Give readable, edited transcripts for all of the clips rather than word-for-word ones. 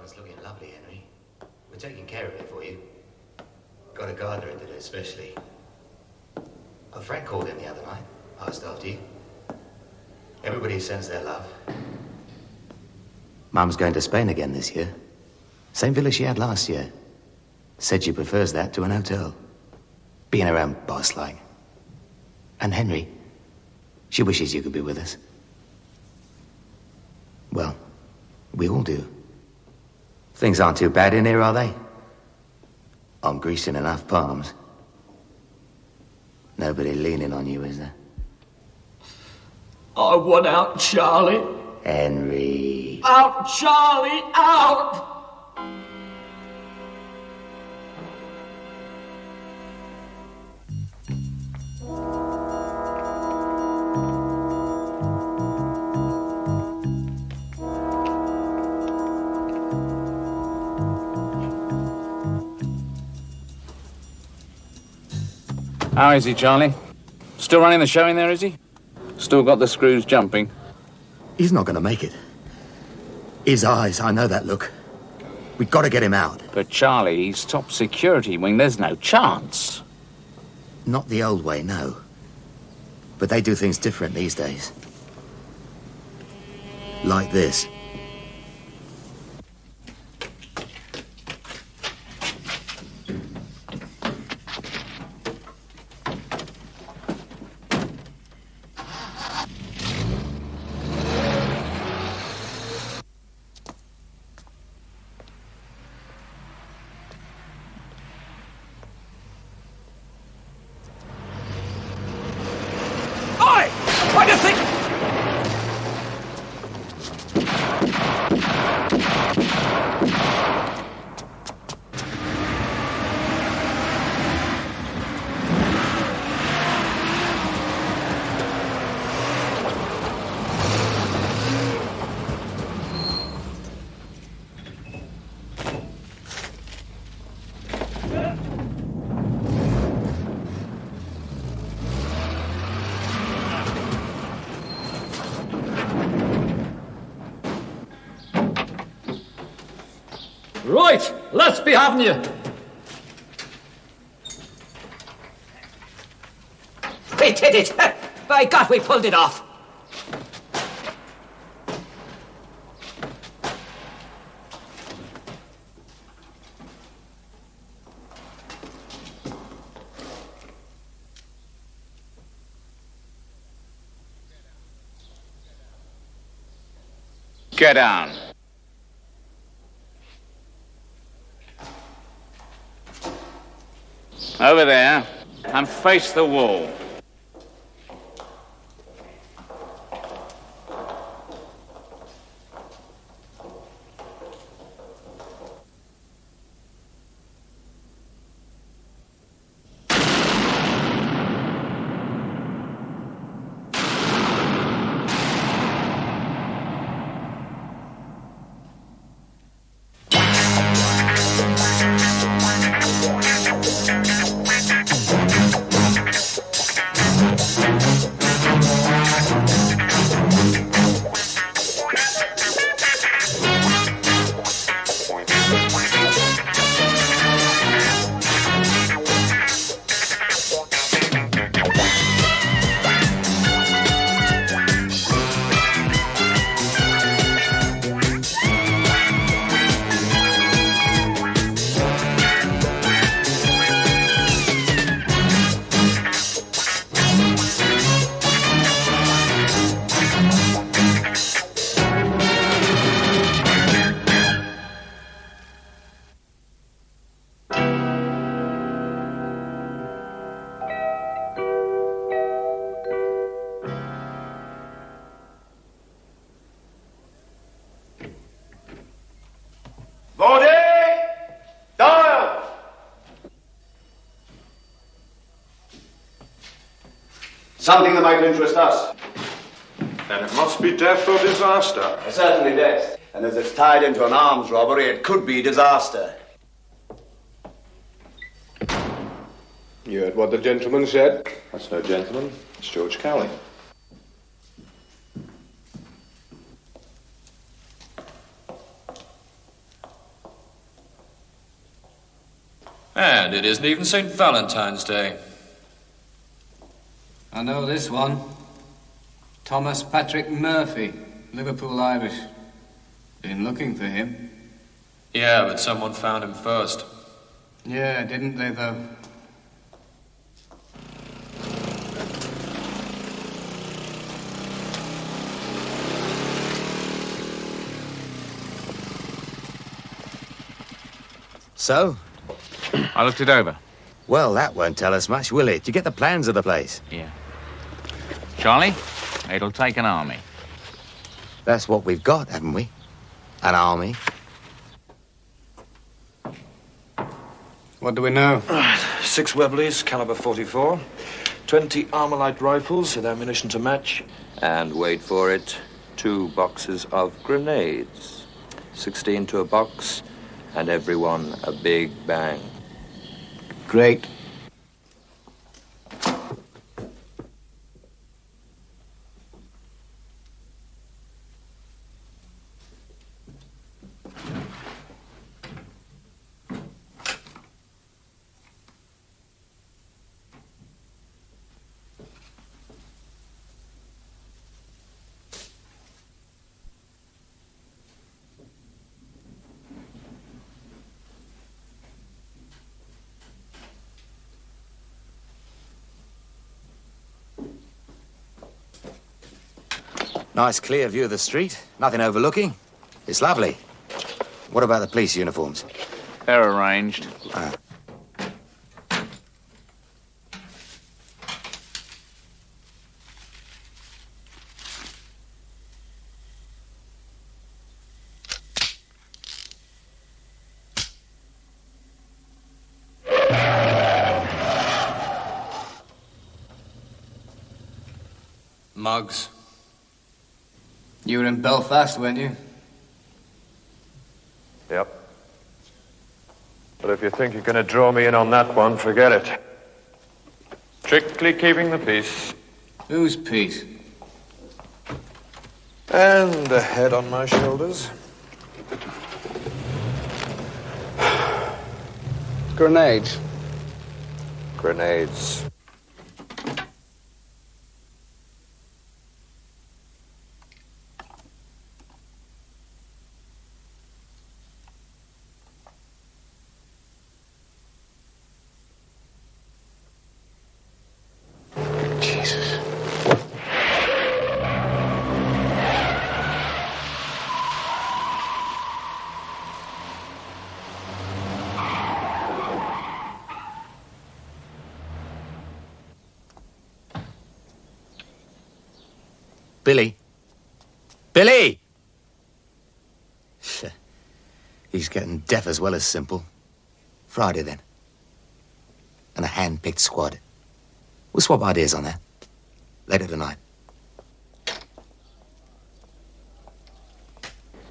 garden's looking lovely, Henry. We're taking care of it for you. Got a gardener in to do it especially. Oh, Frank called in the other night. Asked after you. Everybody sends their love. Mum's going to Spain again this year. Same villa she had last year. Said she prefers that to an hotel. Being around boss-like. And Henry, she wishes you could be with us. Well, we all do. Things aren't too bad in here, are they? I'm greasing enough palms. Nobody leaning on you, is there? I want out, Charlie. Henry. Out, Charlie, out! How is he, Charlie? Still running the show in there, is he? Still got the screws jumping? He's not going to make it. His eyes, I know that look. We've got to get him out. But Charlie, he's top security wing. There's no chance. Not the old way, no. But they do things different these days. Like this. What do you think? Right, let's be having you. We did it! By God, we pulled it off! Get down. Over there, and face the wall. Something that might interest us. Then it must be death or disaster. Certainly death. And as it's tied into an arms robbery, it could be disaster. You heard what the gentleman said? That's no gentleman. It's George Cowley. And it isn't even St. Valentine's Day. I know this one. Thomas Patrick Murphy, Liverpool Irish. Been looking for him. Yeah, but someone found him first. Yeah, didn't they, though? So? I looked it over. Well, that won't tell us much, will it? Did you get the plans of the place? Yeah. Charlie, it'll take an army. That's what we've got, haven't we? An army. What do we know? 6 Webleys, caliber 44, 20 Armalite rifles with ammunition to match. And wait for it, 2 boxes of grenades. 16 to a box, and every one a big bang. Great. Nice clear view of the street. Nothing overlooking. It's lovely. What about the police uniforms? They're arranged. Ah. Mugs. You were in Belfast, weren't you? Yep. But if you think you're going to draw me in on that one, forget it. Strictly keeping the peace. Whose peace? And a head on my shoulders. Grenades. Grenades. Billy? Billy! He's getting deaf as well as simple. Friday, then. And a hand-picked squad. We'll swap ideas on that. Later tonight.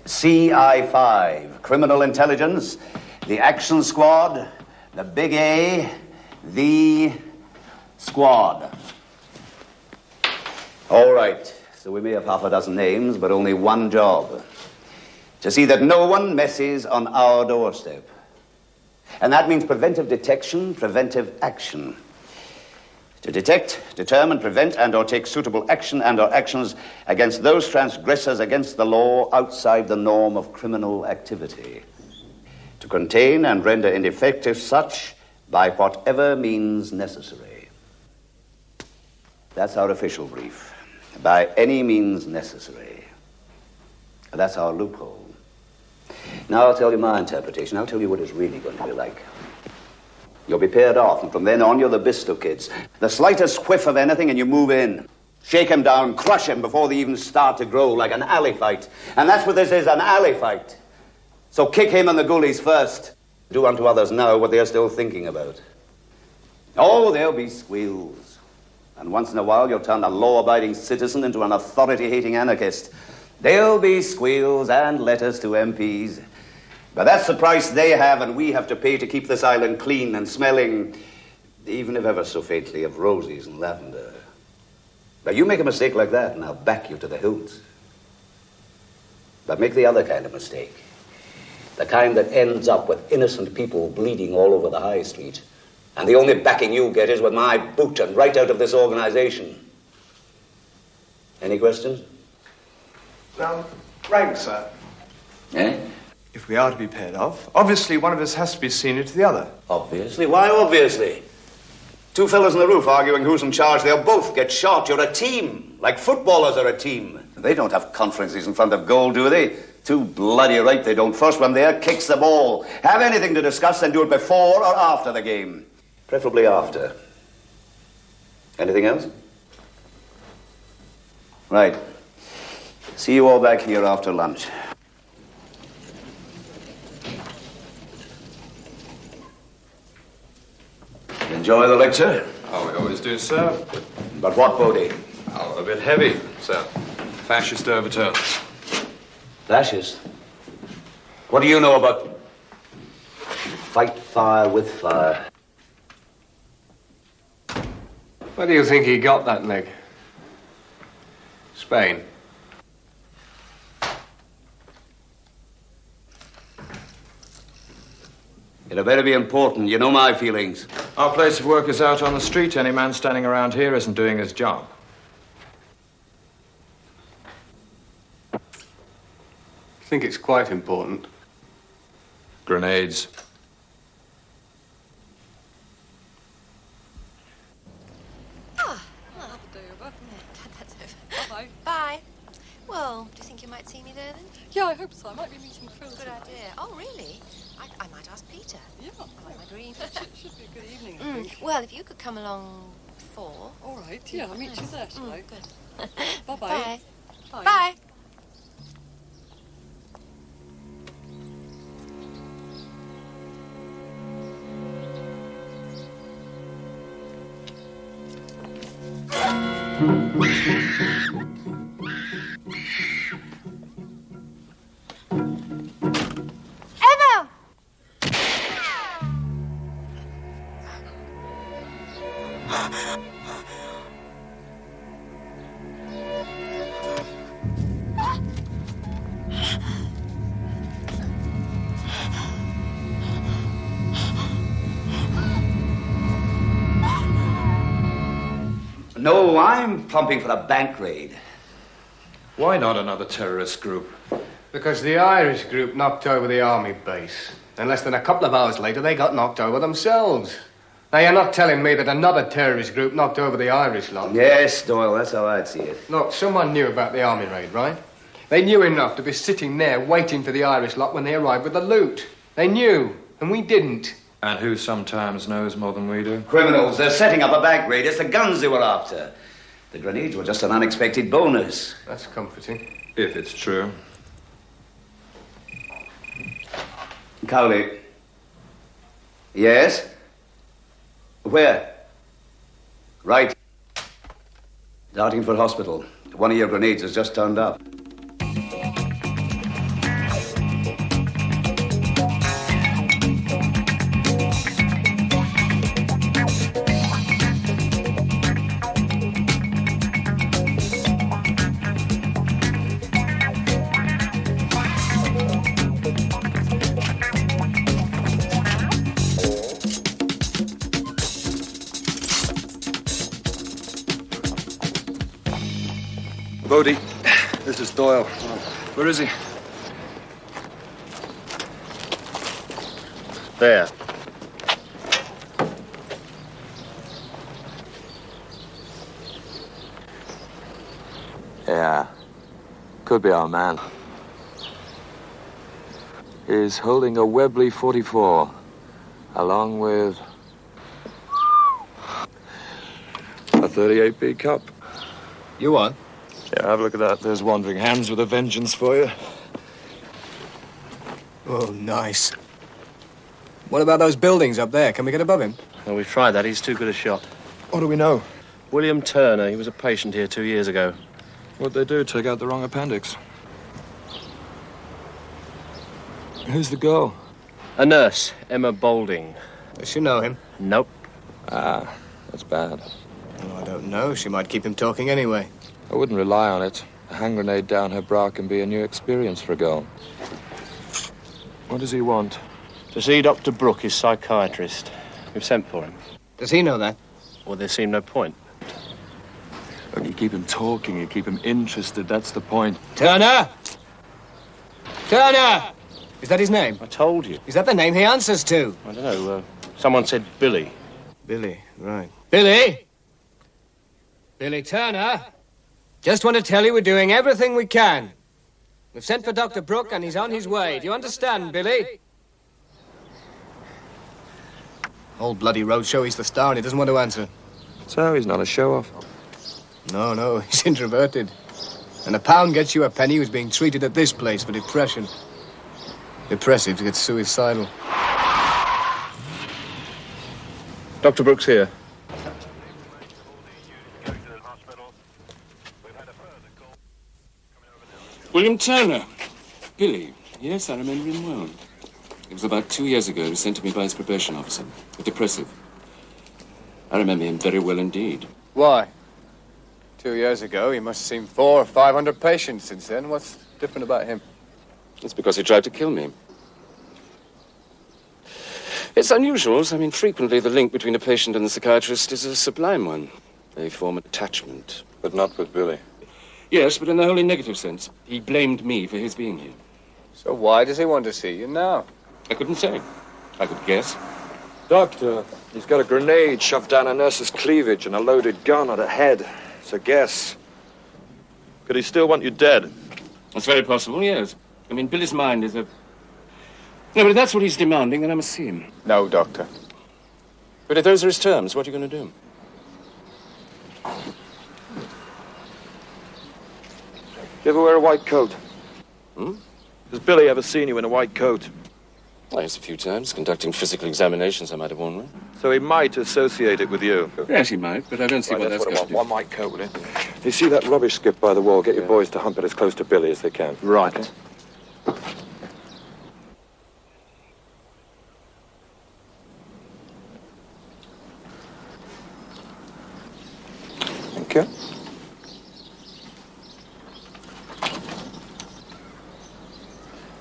CI5, Criminal Intelligence, the Action Squad, the Big A, the Squad. All right, so we may have half a dozen names, but only one job. To see that no one messes on our doorstep. And that means preventive detection, preventive action. To detect, determine, prevent, and/or take suitable action and/or actions against those transgressors against the law outside the norm of criminal activity. To contain and render ineffective such by whatever means necessary. That's our official brief. By any means necessary. That's our loophole. Now I'll tell you my interpretation. I'll tell you what it's really going to be like. You'll be paired off, and from then on, you're the Bisto kids. The slightest whiff of anything, and you move in. Shake him down, crush him before they even start to grow, like an alley fight. And that's what this is, an alley fight. So kick him and the ghoulies first. Do unto others now what they are still thinking about. Oh, there'll be squeals. And once in a while, you'll turn a law-abiding citizen into an authority-hating anarchist. There'll be squeals and letters to MPs. But that's the price they have and we have to pay to keep this island clean and smelling, even if ever so faintly, of roses and lavender. Now, you make a mistake like that, and I'll back you to the hilt. But make the other kind of mistake. The kind that ends up with innocent people bleeding all over the high street. And the only backing you get is with my boot and right out of this organization. Any questions? Rank, sir. Eh? If we are to be paired off, obviously one of us has to be senior to the other. Obviously? Why obviously? Two fellas on the roof arguing who's in charge. They'll both get shot. You're a team. Like footballers are a team. They don't have conferences in front of goal, do they? Too bloody right they don't. First one there kicks the ball. Have anything to discuss, then do it before or after the game. Preferably after. Anything else? Right. See you all back here after lunch. Enjoy the lecture? Oh, we always do, sir. But what, Bodie? Oh, a bit heavy, sir. Fascist overtones. Fascist? What do you know about fight fire with fire? Where do you think he got that leg? Spain. It'll better be important. You know my feelings. Our place of work is out on the street. Any man standing around here isn't doing his job. I think it's quite important. Grenades. Bye. Well, do you think you might see me there then? Yeah, I hope so. I might be meeting Phil. Good idea. Oh, really? I might ask Peter. Yeah. Quite my dream. Should be a good evening, I think. Well, if you could come along 4. All right. Yeah, I'll meet you there, shall I? Good. Bye-bye. Bye. Bye. Bye. Emma! No, I'm pumping for a bank raid. Why not another terrorist group? Because the Irish group knocked over the army base. And less than a couple of hours later, they got knocked over themselves. Now, you're not telling me that another terrorist group knocked over the Irish lot? Yes, Doyle, that's how I'd see it. Look, someone knew about the army raid, right? They knew enough to be sitting there waiting for the Irish lot when they arrived with the loot. They knew, and we didn't. And who sometimes knows more than we do? Criminals, they're setting up a bank raid. It's the guns they were after. The grenades were just an unexpected bonus. That's comforting. If it's true. Cowley. Yes? Where? Right. Dartingford Hospital. One of your grenades has just turned up. Bodie, this is Doyle. Where is he? There. Yeah. Could be our man. He's holding a Webley 44, along with a 38B cup. You won? Yeah, have a look at that. There's Wandering Hands with a vengeance for you. Oh, nice. What about those buildings up there? Can we get above him? Well, we've tried that. He's too good a shot. What do we know? William Turner. He was a patient here 2 years ago. What'd they do? Take out the wrong appendix? Who's the girl? A nurse, Emma Boulding. Does she know him? Nope. Ah, that's bad. Oh, I don't know. She might keep him talking anyway. I wouldn't rely on it. A hand grenade down her bra can be a new experience for a girl. What does he want? To see Dr. Brooke, his psychiatrist. We've sent for him. Does he know that? Well, there seemed no point. Look, you keep him talking, you keep him interested, that's the point. Turner! Turner! Is that his name? I told you. Is that the name he answers to? I don't know. Someone said Billy. Billy, right. Billy? Billy Turner? Just want to tell you we're doing everything we can. We've sent for Dr. Brooke and he's on his way. Do you understand, Billy? Old bloody roadshow, he's the star and he doesn't want to answer. So he's not a show-off? No, he's introverted. And a pound gets you a penny who's being treated at this place for depression. Depressive to get suicidal. Dr. Brooke's here. William Turner. Billy. Yes, I remember him well. It was about 2 years ago. He was sent to me by his probation officer. A depressive. I remember him very well indeed. Why? 2 years ago, he must have seen 400 or 500 patients since then. What's different about him? It's because he tried to kill me. It's unusual. I mean, frequently the link between a patient and the psychiatrist is a sublime one. They form attachment. But not with Billy. Yes, but in the wholly negative sense. He blamed me for his being here. So why does he want to see you now? I couldn't say. I could guess. Doctor, he's got a grenade shoved down a nurse's cleavage and a loaded gun on her head. So guess. Could he still want you dead? That's very possible, yes. I mean, Billy's mind is a... No, but if that's what he's demanding, then I must see him. No, Doctor. But if those are his terms, what are you going to do? You ever wear a white coat? Has Billy ever seen you in a white coat? Oh, yes, a few times. Conducting physical examinations, I might have worn one. So he might associate it with you? Yes, he might, but I don't see what that's got to do. One white coat, will it? You see that rubbish skip by the wall? Get your boys to hump it as close to Billy as they can. Right. Okay. Thank you.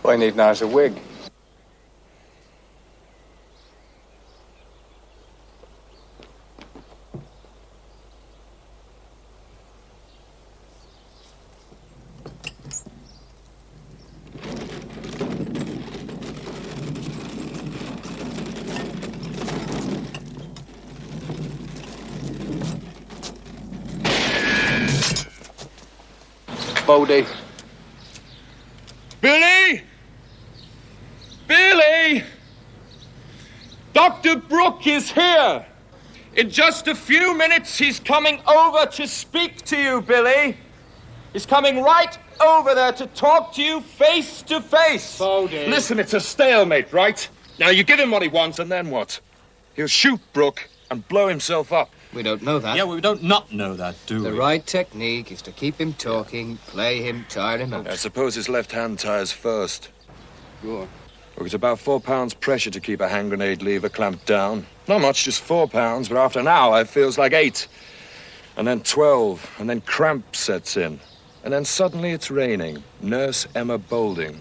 What I need now is a wig. Bodie. Billy! Billy! Dr. Brooke is here. In just a few minutes, he's coming over to speak to you, Billy. He's coming right over there to talk to you face to face. Bodie. Listen, it's a stalemate, right? Now, you give him what he wants, and then what? He'll shoot Brooke and blow himself up. We don't know that. Yeah, we don't not know that, do we? The right technique is to keep him talking, play him, tire him out. I suppose his left hand tires first. Sure. Well, it's about 4 pounds pressure to keep a hand grenade lever clamped down. Not much, just 4 pounds, but after an hour it feels like 8. And then 12, and then cramp sets in. And then suddenly it's raining. Nurse Emma Boulding.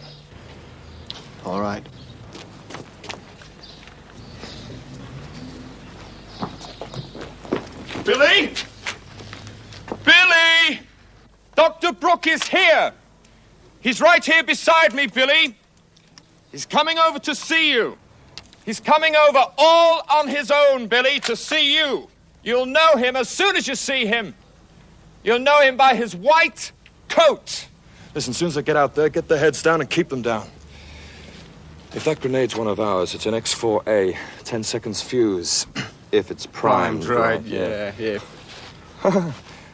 All right. Billy! Billy! Dr. Brooke is here. He's right here beside me, Billy. He's coming over to see you. He's coming over all on his own, Billy, to see you. You'll know him as soon as you see him. You'll know him by his white coat. Listen, as soon as I get out there, get their heads down and keep them down. If that grenade's one of ours, it's an X4A, 10 seconds fuse. If it's primed. Right, yeah.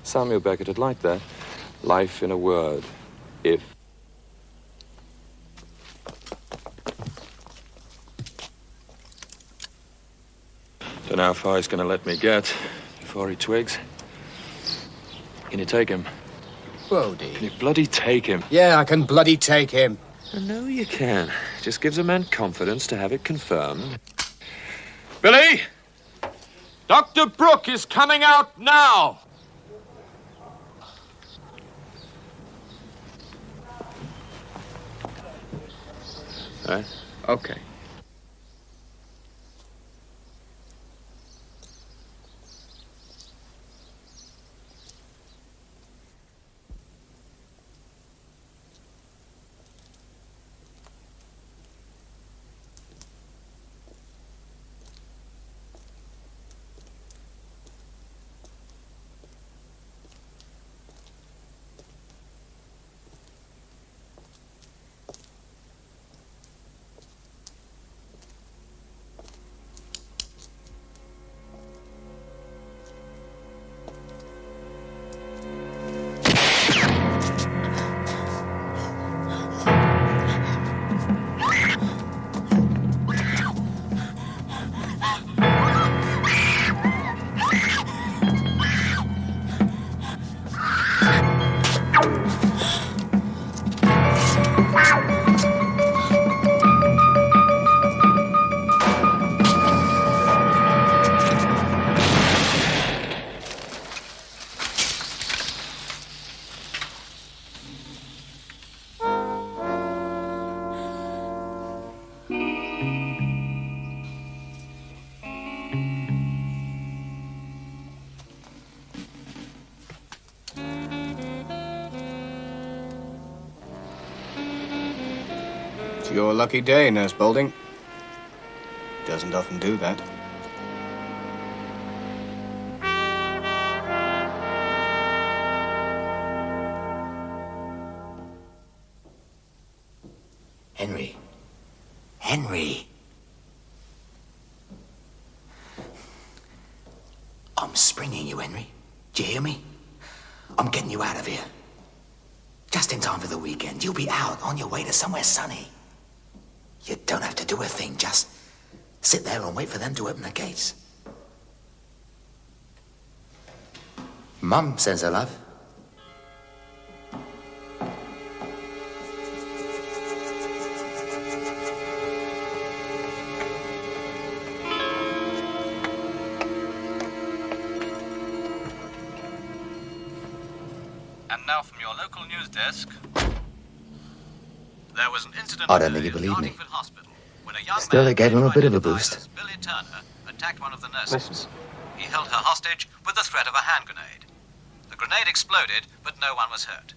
Samuel Beckett would like that. Life in a word. If. Don't know how far he's going to let me get before he twigs. Can you take him? Bodie. Can you bloody take him? Yeah, I can bloody take him. I know you can. Just gives a man confidence to have it confirmed. Billy! Dr. Brooke is coming out now. Right. Okay. It's your lucky day, Nurse Balding. Doesn't often do that. Henry. Henry. I'm springing you, Henry. Do you hear me? I'm getting you out of here. Just in time for the weekend. You'll be out on your way to somewhere sunny. You don't have to do a thing. Just sit there and wait for them to open the gates. Mum sends her love. And now from your local news desk. There was an incident I don't think you believe me. Hospital when a young Still, man it gave him a bit of a identified boost. as Billy Turner attacked one of the nurses. He held her hostage with the threat of a hand grenade. The grenade exploded, but no one was hurt.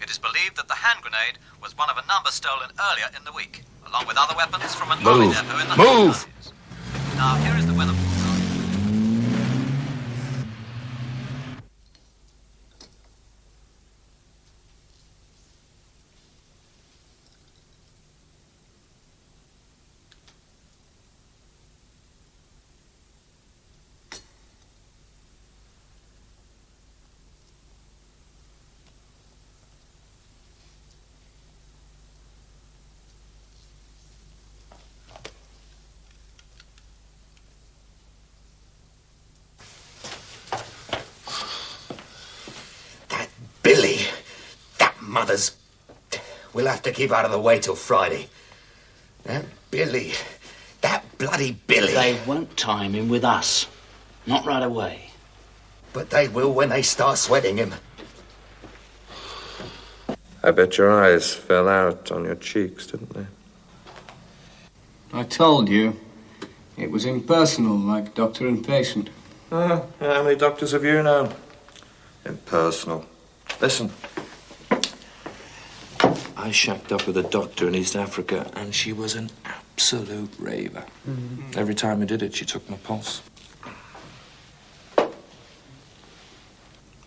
It is believed that the hand grenade was one of a number stolen earlier in the week, along with other weapons from an army depot in the Move! Now, here is the weather forecast. Billy! That mother's... We'll have to keep out of the way till Friday. That Billy. That bloody Billy. They won't time him with us. Not right away. But they will when they start sweating him. I bet your eyes fell out on your cheeks, didn't they? I told you. It was impersonal, like doctor and patient. How many doctors have you known? Impersonal. Listen. I shacked up with a doctor in East Africa, and she was an absolute raver. Every time I did it, she took my pulse.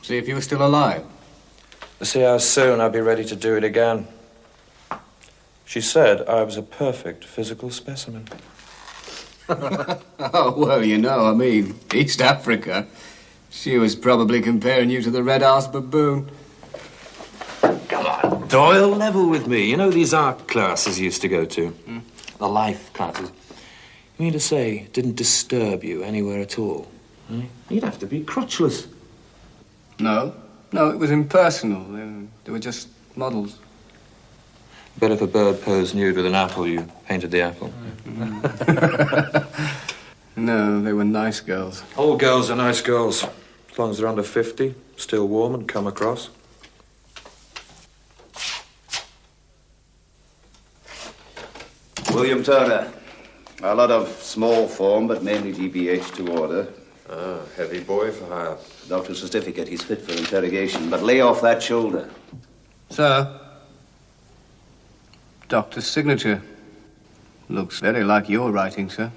See if you were still alive. To see how soon I'd be ready to do it again. She said I was a perfect physical specimen. Oh, well, you know, I mean, East Africa. She was probably comparing you to the red-arsed baboon. Come on, Doyle, level with me. You know these art classes you used to go to? The life classes. You mean to say it didn't disturb you anywhere at all? You'd have to be crotchless. No, it was impersonal. They were just models. Bet if a bird posed nude with an apple, you painted the apple. No, they were nice girls. All girls are nice girls. As long as they're under 50, still warm and come across. William Turner. A lot of small form, but mainly GBH to order. Ah, heavy boy for hire. Doctor's certificate. He's fit for interrogation, but lay off that shoulder. Sir? Doctor's signature. Looks very like your writing, sir.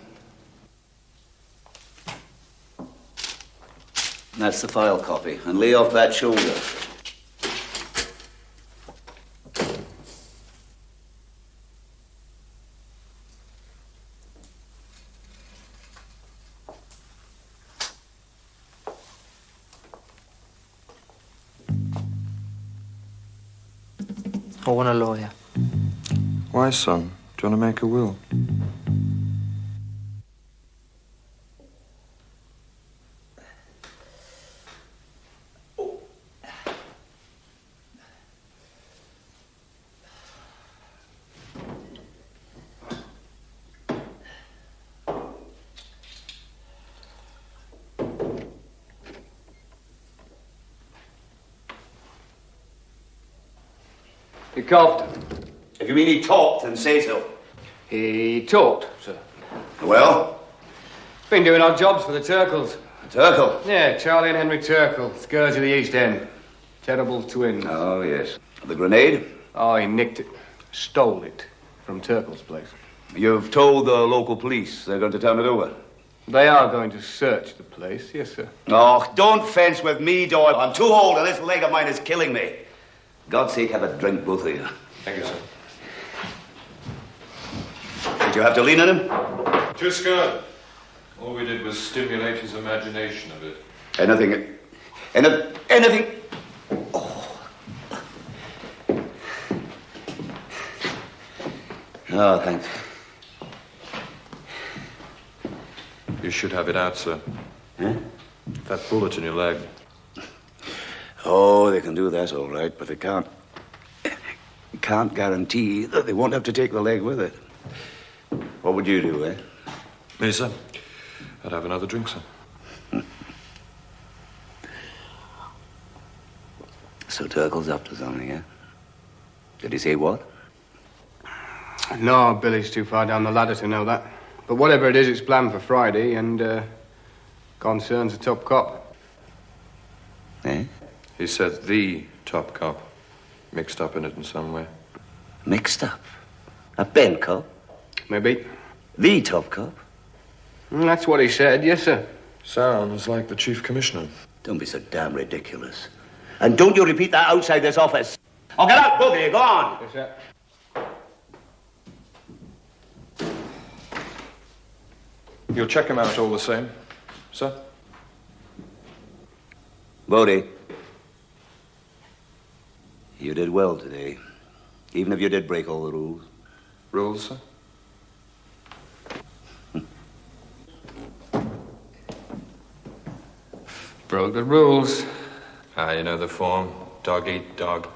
That's the file copy. And lay off that shoulder. I want a lawyer. Why, son? Do you want to make a will? He coughed. If you mean he talked, then say so. He talked, sir. Well? Been doing odd jobs for the Turkles. Turkle? Yeah, Charlie and Henry Turkle, scourge of the East End. Terrible twins. Oh, yes. The grenade? Oh, he nicked it. Stole it from Turkle's place. You've told the local police they're going to turn it over? They are going to search the place, yes, sir. Oh, don't fence with me, Doyle. I'm too old and this leg of mine is killing me. God's sake, have a drink, both of you. Thank you, sir. Did you have to lean on him? Just good. All we did was stimulate his imagination a bit. Anything. Oh, thanks. You should have it out, sir. Huh? That bullet in your leg. Oh, they can do that all right, but they can't guarantee that they won't have to take the leg with it. What would you do, eh? Me, sir? I'd have another drink, sir. So Turkle's up to something, eh? Did he say what? No, Billy's too far down the ladder to know that. But whatever it is, it's planned for Friday and concerns the top cop. Eh? He said the top cop. Mixed up in it in some way. Mixed up? A Ben cop? Maybe. The top cop? That's what he said, yes, sir. Sounds like the chief commissioner. Don't be so damn ridiculous. And don't you repeat that outside this office. Oh, get out, both of you. Go on. Yes, sir. You'll check him out all the same, sir? Bodie, you did well today, even if you did break all the rules. Rules, sir? Broke the rules. Ah, you know the form. Dog eat dog.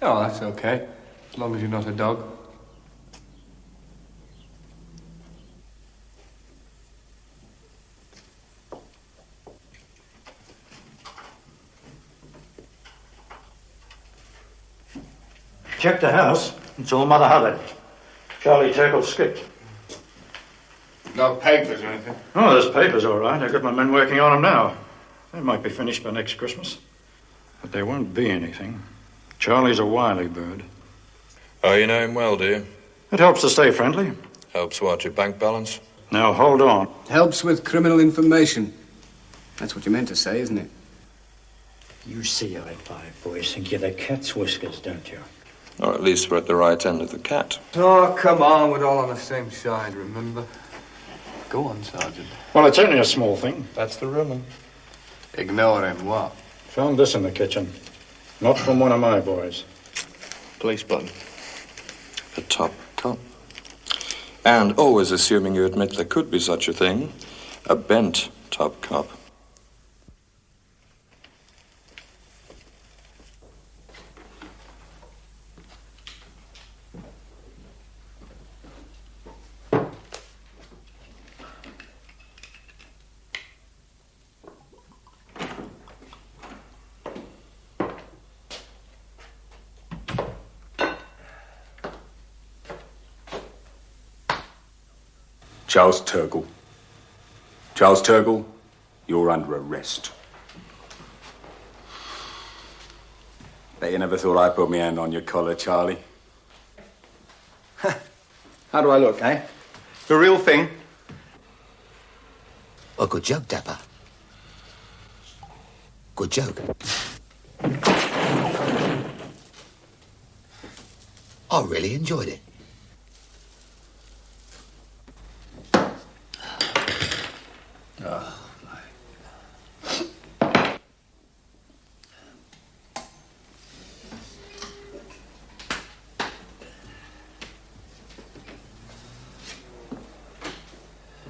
Oh, that's okay. As long as you're not a dog. Check the house. It's all Mother Hubbard. Charlie Turkle skipped. No papers or anything? Oh, there's papers, all right. I've got my men working on them now. They might be finished by next Christmas. But there won't be anything. Charlie's a wily bird. Oh, you know him well, do you? It helps to stay friendly. Helps what, your bank balance? Now, hold on. Helps with criminal information. That's what you meant to say, isn't it? You CI5 boys think you're the cat's whiskers, don't you? Or at least we're at the right end of the cat. Oh, come on. We're all on the same side, remember? Go on, Sergeant. Well, it's only a small thing. That's the rumor. Ignore him, what? Found this in the kitchen. Not from one of my boys. Police button. A top cop. And always assuming you admit there could be such a thing, a bent top cop. Charles Turkle. Charles Turkle, you're under arrest. Bet you never thought I'd put my hand on your collar, Charlie. How do I look, eh? The real thing? Oh, good joke, Dapper. Good joke. I really enjoyed it. Oh.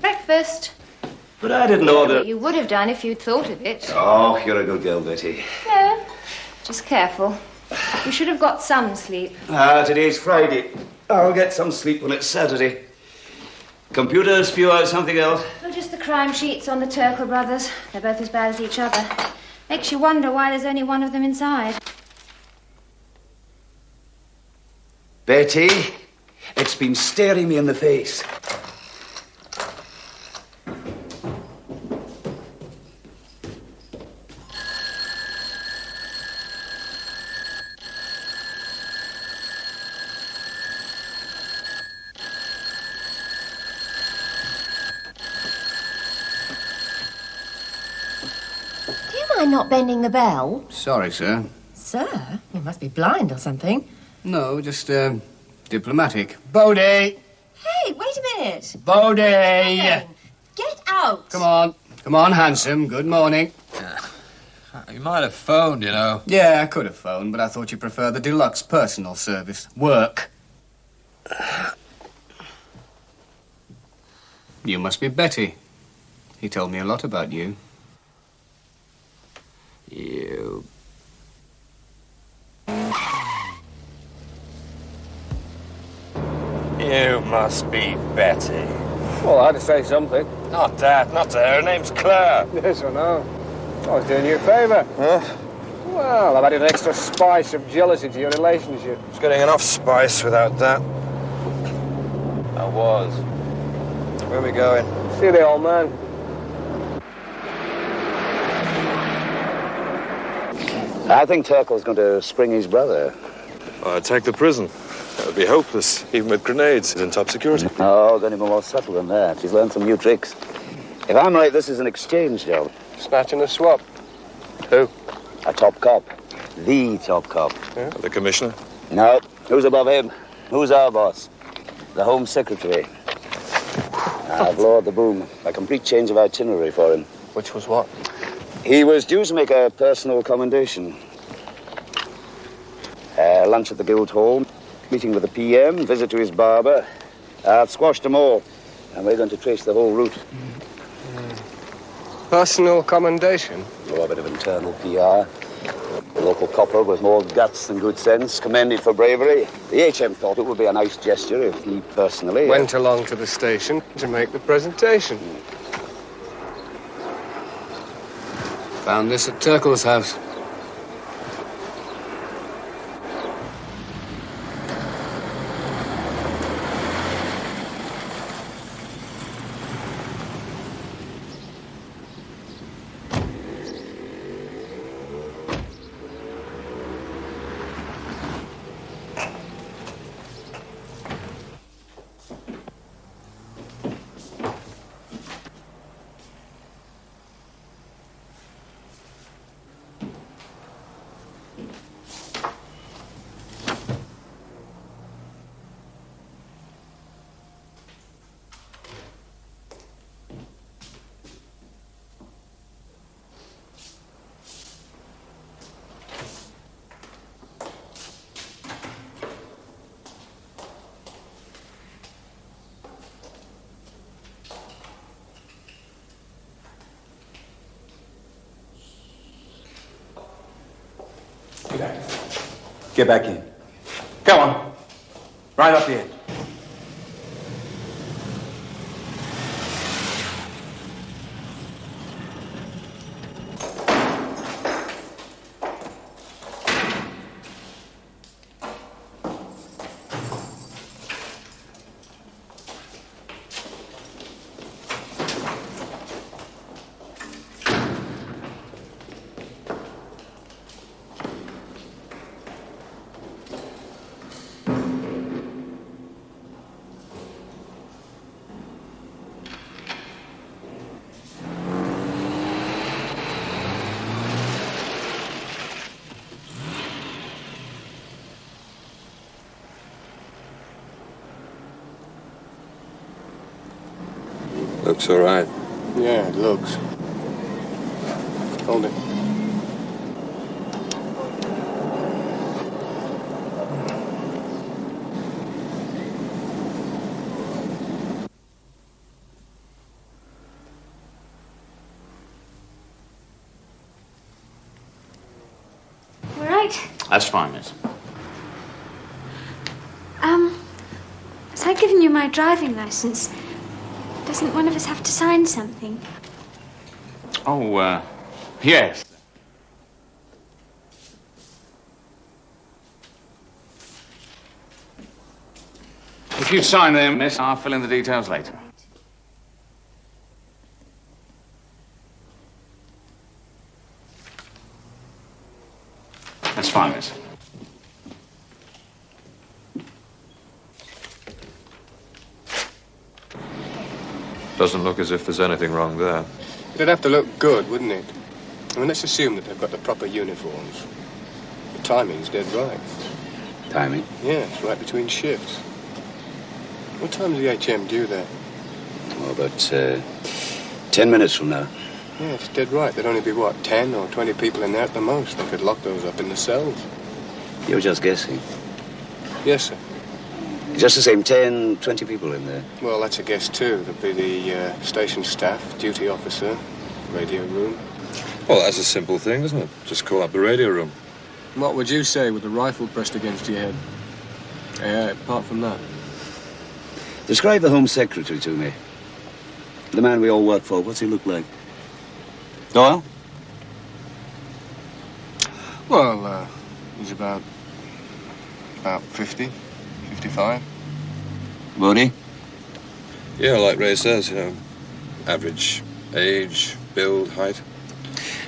Breakfast. But I didn't order... You would have done if you'd thought of it. Oh, you're a good girl, Betty. No, just careful. You should have got some sleep. Today's Friday. I'll get some sleep when it's Saturday. Computers spew out something else. Well, just the crime sheets on the Turkle brothers. They're both as bad as each other. Makes you wonder why there's only one of them inside. Betty, it's been staring me in the face. Not bending the bell? Sorry, sir. Sir? You must be blind or something. No, just, diplomatic. Bodie! Hey, wait a minute. Bodie! Hey, get out! Come on. Come on, handsome. Good morning. You might have phoned, you know. Yeah, I could have phoned, but I thought you preferred the deluxe personal service. Work. You must be Betty. He told me a lot about you. You... You must be Betty. Well, I had to say something. Not that, not her. Her name's Claire. Yes, I know. I was doing you a favour. Huh? Well, I've added an extra spice of jealousy to your relationship. It's getting enough spice without that. I was. Where are we going? See the old man. I think Turkle's going to spring his brother. I'd take the prison. That would be hopeless, even with grenades. He's in top security. No, going to be more subtle than that. He's learned some new tricks. If I'm right, this is an exchange job. Snatch and a swap. Who? A top cop. The top cop. Yeah? The commissioner? No. Who's above him? Who's our boss? The Home Secretary. I've lowered the boom. A complete change of itinerary for him. Which was what? He was due to make a personal commendation. Lunch at the Guildhall, meeting with the PM, visit to his barber. I've squashed them all, and we're going to trace the whole route. Personal commendation? Oh, a bit of internal PR. The local copper with more guts than good sense, commended for bravery. The HM thought it would be a nice gesture if he personally... Went along to the station to make the presentation. Found this at Turkle's house. Get back in. Come on. Right up here. Looks all right. Yeah, it looks. Hold it. All right. That's fine, miss. Was I giving you my driving license? Doesn't one of us have to sign something? Oh, yes. If you sign there, miss, I'll fill in the details later. That's fine, miss. Doesn't look as if there's anything wrong there. It'd have to look good, wouldn't it? I mean, let's assume that they've got the proper uniforms. The timing's dead right. Timing? Yeah, it's right between shifts. What time's the HM due there? Oh, about 10 minutes from now. Yeah, it's dead right. There'd only be, what, 10 or 20 people in there at the most. They could lock those up in the cells. You're just guessing. Yes, sir. Just the same, 10, 20 people in there. Well, that's a guess, too. There'd be the station staff, duty officer, radio room. Well, that's a simple thing, isn't it? Just call up the radio room. What would you say with the rifle pressed against your head? Yeah, apart from that. Describe the Home Secretary to me. The man we all work for, what's he look like? Doyle? Well, he's about 50, 55. Woody? Yeah, like Ray says, you know, average age, build, height.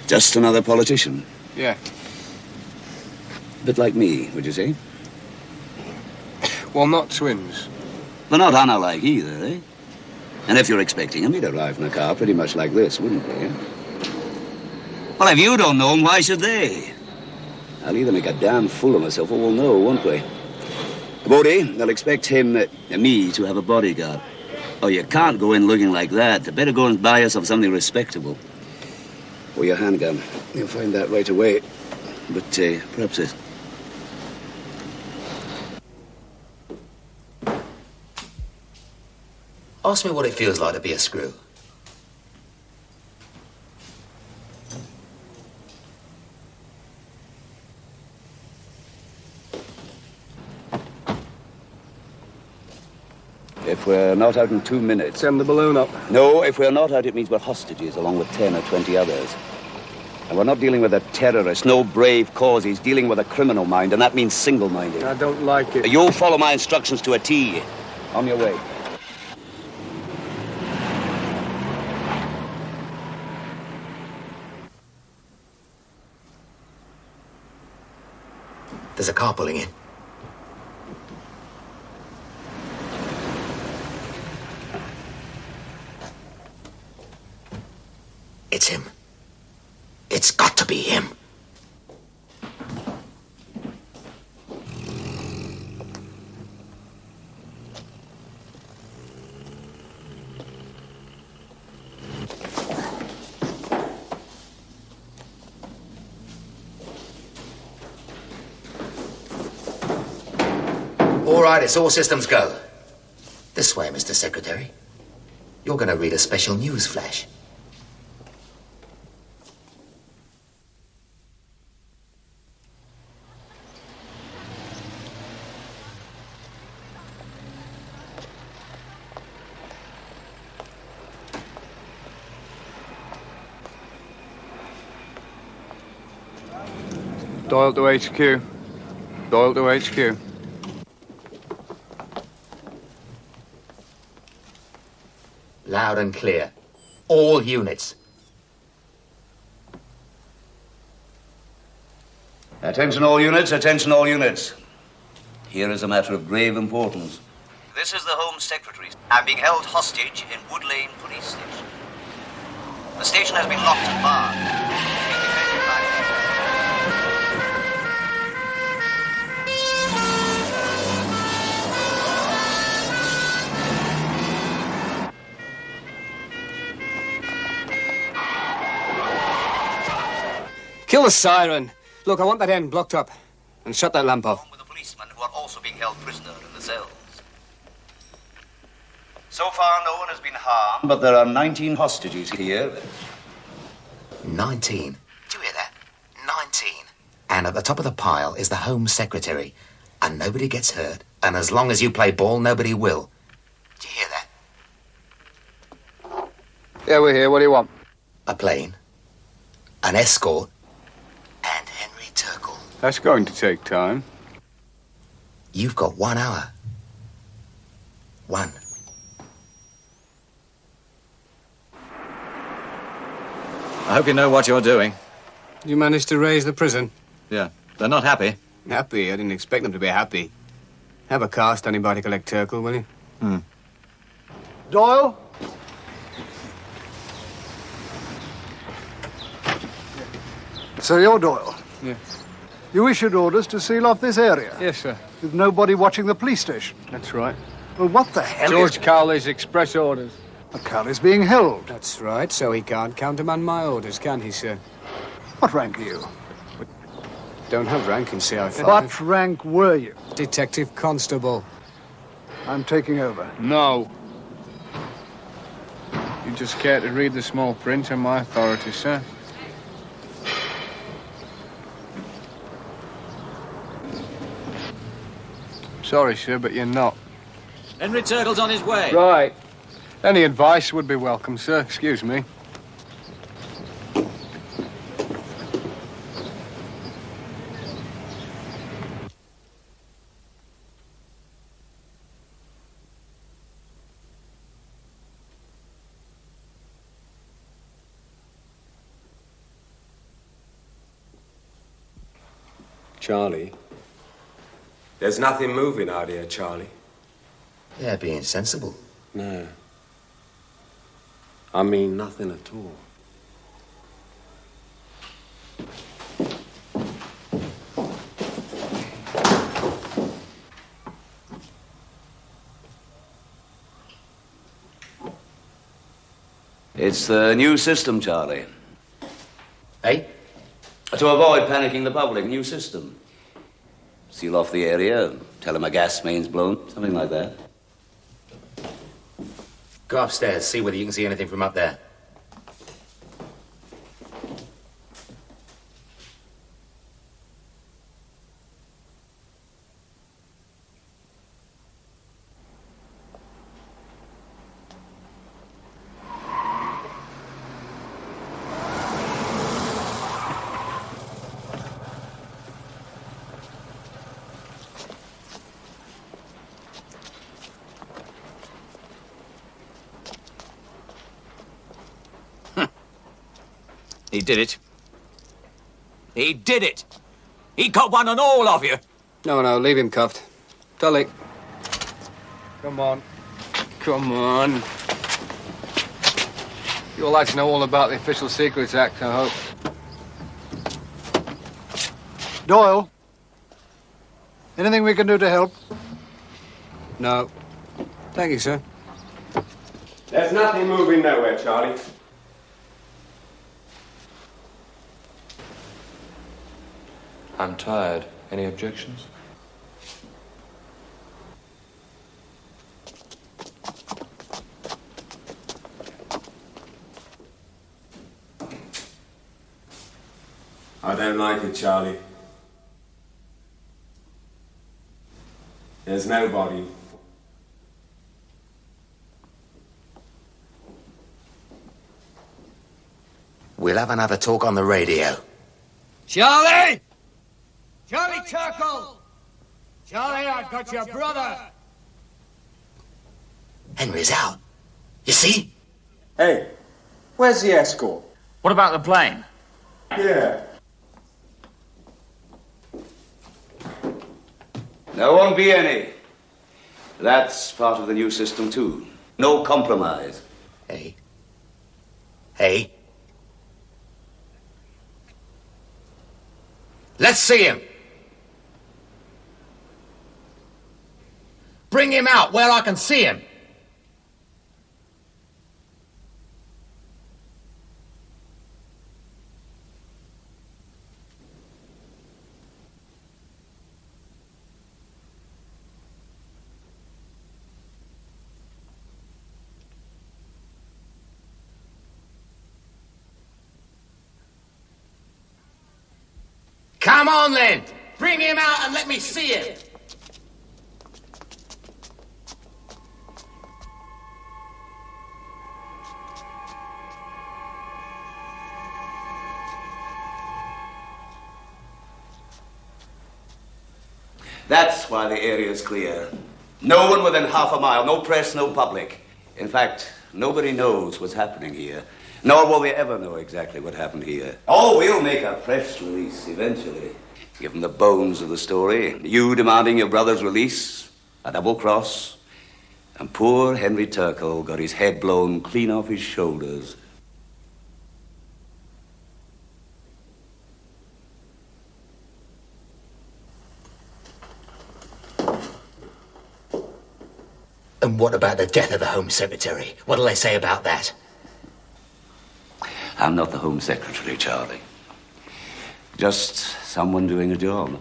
Just another politician. Yeah. A bit like me, would you say? Well, not twins. But not Anna-like either, eh? And if you're expecting him, he'd arrive in a car pretty much like this, wouldn't he? Well, if you don't know him, why should they? I'll either make a damn fool of myself or we'll know, won't we? Bodie, they'll expect him, me, to have a bodyguard. Oh, you can't go in looking like that. You better go and buy yourself something respectable. Or your handgun. You'll find that right away. But, perhaps it. Ask me what it feels like to be a screw. If we're not out in 2 minutes... Send the balloon up. No, if we're not out, it means we're hostages, along with 10 or 20 others. And we're not dealing with a terrorist, no brave cause. He's dealing with a criminal mind, and that means single-minded. I don't like it. You'll follow my instructions to a T. On your way. There's a car pulling in. It's him. It's got to be him. All right, it's all systems go. This way, Mr. Secretary. You're going to read a special news flash. Doyle to HQ. Doyle to HQ. Loud and clear. All units. Attention all units, attention all units. Here is a matter of grave importance. This is the Home Secretary. I'm being held hostage in Wood Lane Police Station. The station has been locked and barred. Kill the siren. Look, I want that end blocked up. And shut that lamp off. With the policemen who are also being held prisoner in the cells. So far, no one has been harmed, but there are 19 hostages here. 19. Do you hear that? 19. And at the top of the pile is the Home Secretary. And nobody gets hurt. And as long as you play ball, nobody will. Do you hear that? Yeah, we're here. What do you want? A plane. An escort. And Henry Turkle. That's going to take time. You've got 1 hour. 1. I hope you know what you're doing. You managed to raise the prison? Yeah. They're not happy. Happy? I didn't expect them to be happy. Have a car standing by to collect Turkle, will you? Doyle? So you're Doyle? Yeah. You issued orders to seal off this area? Yes, sir. With nobody watching the police station? That's right. Well, what the hell George Cowley's express orders. Cowley's being held. That's right, so he can't countermand my orders, can he, sir? What rank are you? Don't have rank in CI5. What rank were you? Detective Constable. I'm taking over. No. You just care to read the small print on my authority, sir. Sorry, sir, but you're not. Henry Turkle's on his way. Right. Any advice would be welcome, sir. Excuse me. Charlie? There's nothing moving out here, Charlie. Yeah, being sensible. No. I mean nothing at all. It's the new system, Charlie. Hey? To avoid panicking the public, new system. Seal off the area, tell them a gas main's blown, something like that. Go upstairs, see whether you can see anything from up there. He did it. He did it. He got one on all of you. No, leave him cuffed. Tully. Come on. Come on. You all like to know all about the Official Secrets Act, I hope. Doyle? Anything we can do to help? No. Thank you, sir. There's nothing moving nowhere, Charlie. I'm tired. Any objections? I don't like it, Charlie. There's nobody. We'll have another talk on the radio. Charlie! Charlie Turkle! Charlie, I've got your brother! Henry's out. You see? Hey, where's the escort? What about the plane? Yeah. There won't be any. That's part of the new system, too. No compromise. Hey. Hey. Let's see him. Bring him out where I can see him. Come on, then. Bring him out and let me see him. That's why the area's clear. No one within half a mile, no press, no public. In fact, nobody knows what's happening here, nor will they ever know exactly what happened here. Oh, we'll make a press release eventually. Give them the bones of the story. You demanding your brother's release, a double cross, and poor Henry Turkle got his head blown clean off his shoulders. And what about the death of the Home Secretary? What'll they say about that? I'm not the Home Secretary, Charlie. Just someone doing a job.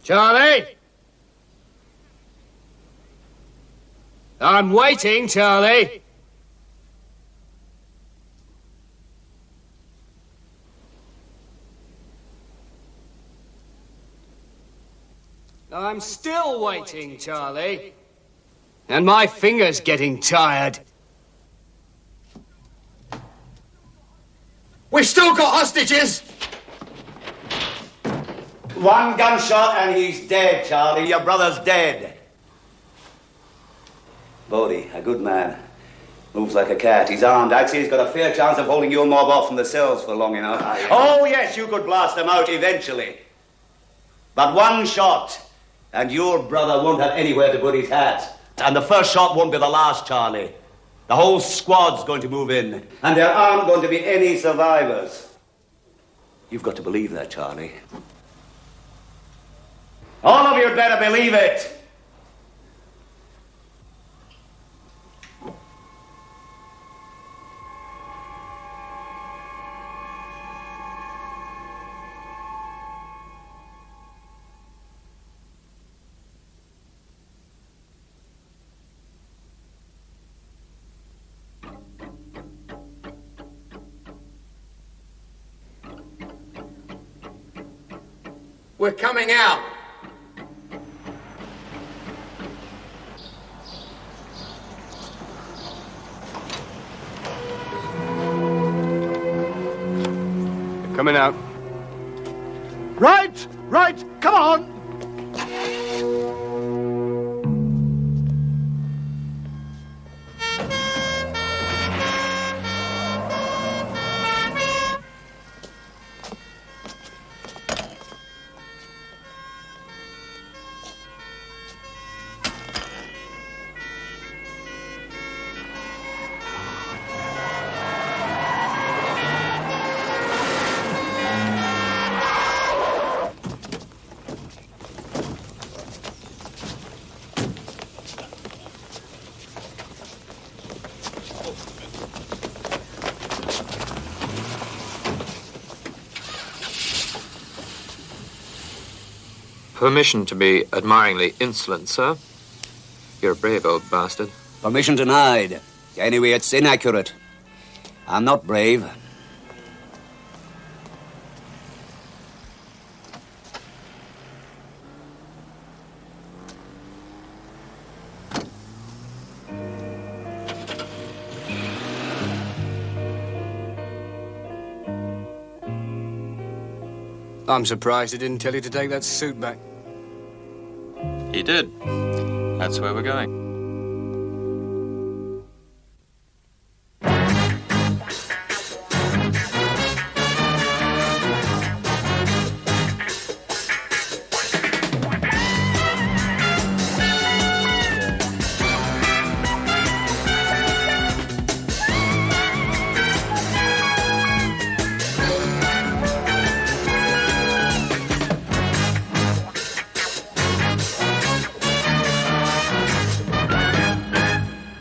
Charlie! I'm waiting, Charlie. I'm still waiting, Charlie. And my finger's getting tired. We've still got hostages! One gunshot and he's dead, Charlie. Your brother's dead. Bodie, a good man. Moves like a cat. He's armed. I'd say he's got a fair chance of holding your mob off from the cells for long enough. Oh, yes, you could blast them out eventually. But one shot, and your brother won't have anywhere to put his hat. And the first shot won't be the last, Charlie. The whole squad's going to move in, and there aren't going to be any survivors. You've got to believe that, Charlie. All of you'd better believe it. We're coming out. They're coming out. Right, right, come on. Permission to be admiringly insolent, sir. You're a brave old bastard. Permission denied. Anyway, it's inaccurate. I'm not brave. I'm surprised he didn't tell you to take that suit back. He did. That's where we're going.